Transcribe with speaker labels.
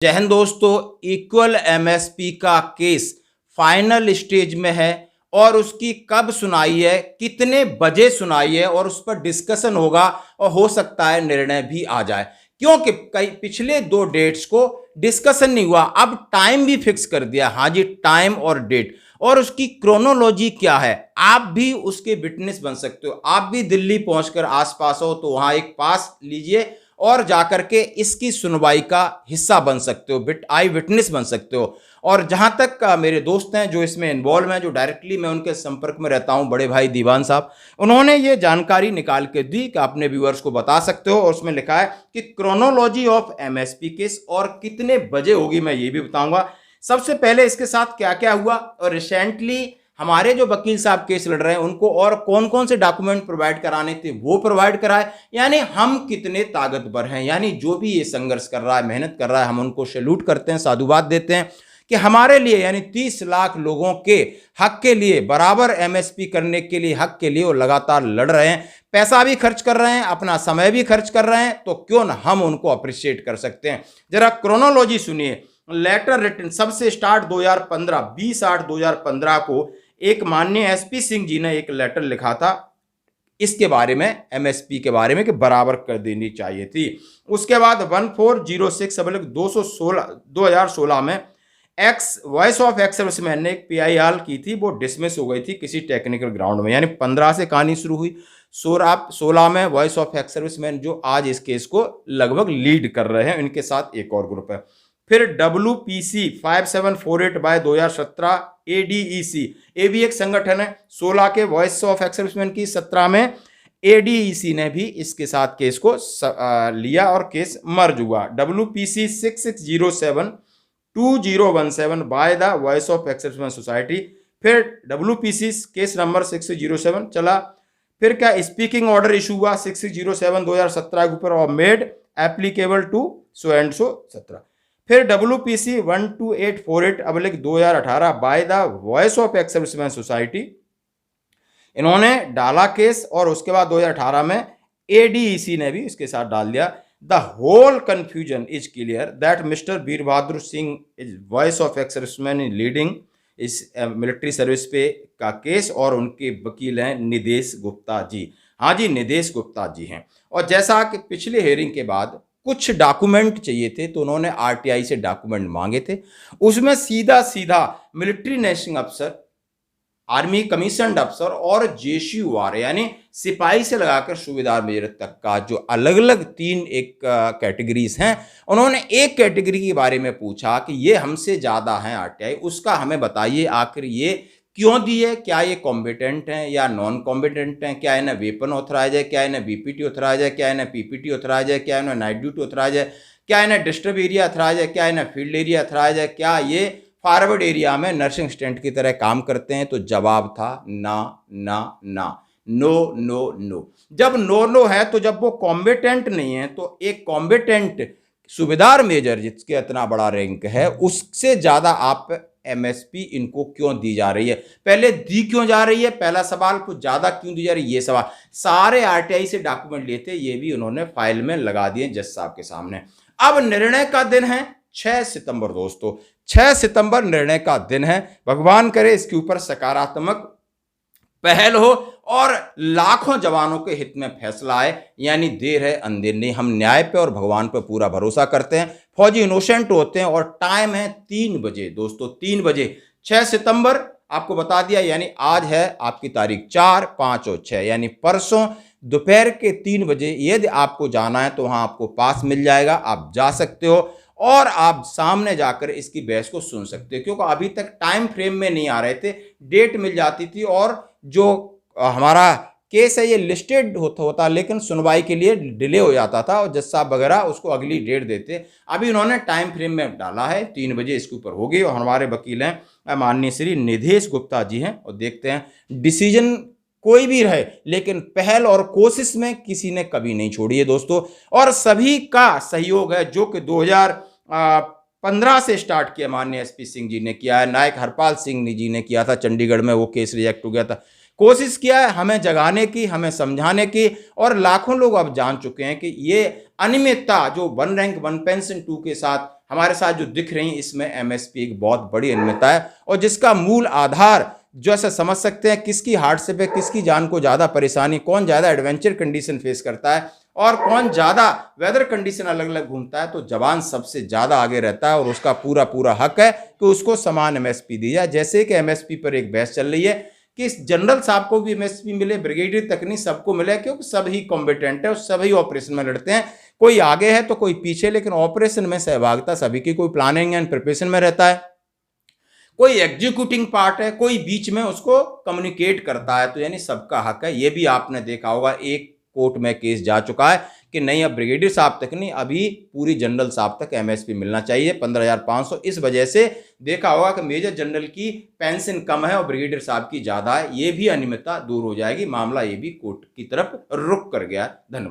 Speaker 1: जय हिंद दोस्तों। Equal MSP का केस फाइनल स्टेज में है और उसकी कब सुनाई है, कितने बजे सुनाई है और उस पर डिस्कशन होगा और हो सकता है निर्णय भी आ जाए, क्योंकि कई पिछले दो डेट्स को डिस्कशन नहीं हुआ। अब टाइम भी फिक्स कर दिया। हाँ जी, टाइम और डेट और उसकी क्रोनोलॉजी क्या है, आप भी उसके विटनेस बन सकते हो। आप भी दिल्ली पहुंचकर आसपास हो तो वहां एक पास लीजिए और जाकर के इसकी सुनवाई का हिस्सा बन सकते हो, आई विटनेस बन सकते हो। और जहां तक मेरे दोस्त हैं जो इसमें इन्वॉल्व हैं, जो डायरेक्टली मैं उनके संपर्क में रहता हूं, बड़े भाई दीवान साहब, उन्होंने ये जानकारी निकाल के दी कि अपने व्यूअर्स को बता सकते हो। और उसमें लिखा है कि क्रोनोलॉजी ऑफ एमएसपी केस और कितने बजे होगी, मैं ये भी बताऊंगा। सबसे पहले इसके साथ क्या क्या हुआ और रिसेंटली हमारे जो वकील साहब केस लड़ रहे हैं उनको और कौन कौन से डॉक्यूमेंट प्रोवाइड कराने थे वो प्रोवाइड कराए, यानी हम कितने ताकतवर हैं। यानी जो भी ये संघर्ष कर रहा है, मेहनत कर रहा है, हम उनको सैल्यूट करते हैं, साधुवाद देते हैं कि हमारे लिए यानी 30 लाख लोगों के हक के लिए, बराबर एमएसपी करने के लिए, हक के लिए वो लगातार लड़ रहे हैं, पैसा भी खर्च कर रहे हैं, अपना समय भी खर्च कर रहे हैं, तो क्यों ना हम उनको अप्रिशिएट कर सकते हैं। जरा क्रोनोलॉजी सुनिए। लेटर रिटन सबसे स्टार्ट 2015 20/8/2015 को एक माननीय एसपी सिंह जी ने एक लेटर लिखा था इसके बारे में, एमएसपी के बारे में, कि बराबर कर देनी चाहिए थी। उसके बाद 1406/216 में x voice of ex serviceman ने एक पीआईआर की थी, वो डिसमिस हो गई थी किसी टेक्निकल ग्राउंड में। यानी 15 से कहानी शुरू हुई, 16 में वॉइस ऑफ एक्स सर्विसमैन जो आज इस केस को लगभग लीड कर रहे हैं, इनके साथ एक और ग्रुप है। फिर WPC 5748/2017 ADEC, ये भी एक संगठन है। 16 के वॉइस ऑफ एक्स सर्विसमैन की, 17 में ADEC ने भी इसके साथ केस को लिया और केस मर्ज हुआ। WPC 6607/2017 bye the voice of ex serviceman society. फिर WPC केस नंबर 6607 चला। फिर क्या स्पीकिंग ऑर्डर इशू हुआ 6607/2017 के ऊपर और made applicable to so and so 17। फिर WPC 12848/2018 by the voice of ex serviceman society, इन्होंने डाला केस और उसके बाद 2018 में ADEC ने भी इसके साथ डाल दिया। The whole confusion is clear that mister Veer Bahadur Singh is voice of ex serviceman in leading इस मिलिट्री सर्विस पे का केस, और उनके वकील हैं निदेश गुप्ता जी। हाँ जी, निदेश गुप्ता जी हैं। और जैसा कि पिछले हेयरिंग के बाद कुछ डॉक्यूमेंट चाहिए थे तो उन्होंने आरटीआई से डॉक्यूमेंट मांगे थे, उसमें सीधा सीधा मिलिट्री नैशिंग अफसर, आर्मी कमीशनड अफसर और JCOR यानी सिपाही से लगाकर सूबेदार मेजर तक का जो अलग अलग 3 एक कैटेगरीज हैं, उन्होंने एक कैटेगरी के बारे में पूछा कि ये हमसे ज़्यादा हैं आरटीआई, उसका हमें बताइए आखिर ये क्यों दिए, क्या ये कॉम्पिटेंट हैं या नॉन कॉम्पिटेंट हैं, क्या इन्हें वेपन ऑथराइज है, क्या इन्हें BPT ऑथराइज है, क्या इन्हें PPT ऑथराइज है, क्या इन्हें नाइट ड्यूटी ऑथराइज है, क्या इन्हें डिस्टर्ब एरिया ऑथराइज है, क्या इन्हें फील्ड एरिया ऑथराइज है, क्या ये फॉरवर्ड एरिया में नर्सिंग स्टूडेंट की तरह काम करते हैं। तो जवाब था ना ना ना, नो नो नो। जब नो नो है तो जब वो कॉम्बिटेंट नहीं है तो एक कॉम्बिटेंट सूबेदार मेजर जिसके इतना बड़ा रैंक है, उससे ज्यादा आप एमएसपी इनको क्यों दी जा रही है, पहले दी क्यों जा रही है, पहला सवाल, कुछ ज्यादा क्यों दी जा रही है, ये सवाल। सारे आरटीआई से डॉक्यूमेंट लिए थे, ये भी उन्होंने फाइल में लगा दिए जज साहब के सामने। अब निर्णय का दिन है 6 सितंबर दोस्तों, 6 सितंबर निर्णय का दिन है। भगवान करे इसके ऊपर सकारात्मक पहल हो और लाखों जवानों के हित में फैसला आए, यानी देर है अंधेर नहीं। हम न्याय पे और भगवान पे पूरा भरोसा करते हैं। फौजी इनोसेंट होते हैं और टाइम है 3 बजे दोस्तों, 3 बजे 6 सितंबर आपको बता दिया। यानी आज है आपकी तारीख 4, 5 और 6, यानी परसों दोपहर के 3 बजे यदि आपको जाना है तो वहां आपको पास मिल जाएगा, आप जा सकते हो और आप सामने जाकर इसकी बहस को सुन सकते हो, क्योंकि अभी तक टाइम फ्रेम में नहीं आ रहे थे, डेट मिल जाती थी और जो हमारा केस है ये लिस्टेड होता लेकिन सुनवाई के लिए डिले हो जाता था और जज साहब वगैरह उसको अगली डेट देते। अभी उन्होंने टाइम फ्रेम में डाला है, 3 बजे इसके ऊपर होगी और हमारे वकील हैं माननीय श्री निदेश गुप्ता जी हैं, और देखते हैं डिसीजन कोई भी रहे लेकिन पहल और कोशिश में किसी ने कभी नहीं छोड़ी है दोस्तों। और सभी का सहयोग है जो कि 2015 से स्टार्ट किया माननीय एसपी सिंह जी ने किया है, नायक हरपाल सिंह जी ने किया था, चंडीगढ़ में वो केस रिजेक्ट हो गया था। कोशिश किया है हमें जगाने की, हमें समझाने की, और लाखों लोग अब जान चुके हैं कि ये अनियमितता जो 1 रैंक 1 पेंशन 2 के साथ हमारे साथ जो दिख रही, इसमें एमएसपी एक बहुत बड़ी अनियमितता है, और जिसका मूल आधार जो ऐसा समझ सकते हैं किसकी हार्डशिप है, किसकी जान को ज़्यादा परेशानी, कौन ज़्यादा एडवेंचर कंडीशन फेस करता है और कौन ज़्यादा वेदर कंडीशन अलग अलग घूमता है, तो जवान सबसे ज़्यादा आगे रहता है और उसका पूरा पूरा हक है कि उसको समान एमएसपी दी जाए। जैसे कि एमएसपी पर एक बहस चल रही है कि इस जनरल साहब को भी एमएसपी मिले, ब्रिगेडियर तक नहीं, सबको मिले, क्योंकि सभी कॉम्पिटेंट है और सभी ऑपरेशन में लड़ते हैं, कोई आगे है तो कोई पीछे, लेकिन ऑपरेशन में सहभागिता सभी की, कोई प्लानिंग एंड प्रिपरेशन में रहता है, कोई एग्जीक्यूटिंग पार्ट है, कोई बीच में उसको कम्युनिकेट करता है, तो यानी सबका हक है। ये भी आपने देखा होगा एक कोर्ट में केस जा चुका है कि नहीं, अब ब्रिगेडियर साहब तक नहीं, अभी पूरी जनरल साहब तक एमएसपी मिलना चाहिए 15,500। इस वजह से देखा होगा कि मेजर जनरल की पेंशन कम है और ब्रिगेडियर साहब की ज्यादा है, ये भी अनियमितता दूर हो जाएगी, मामला ये भी कोर्ट की तरफ रुक कर गया। धन्यवाद।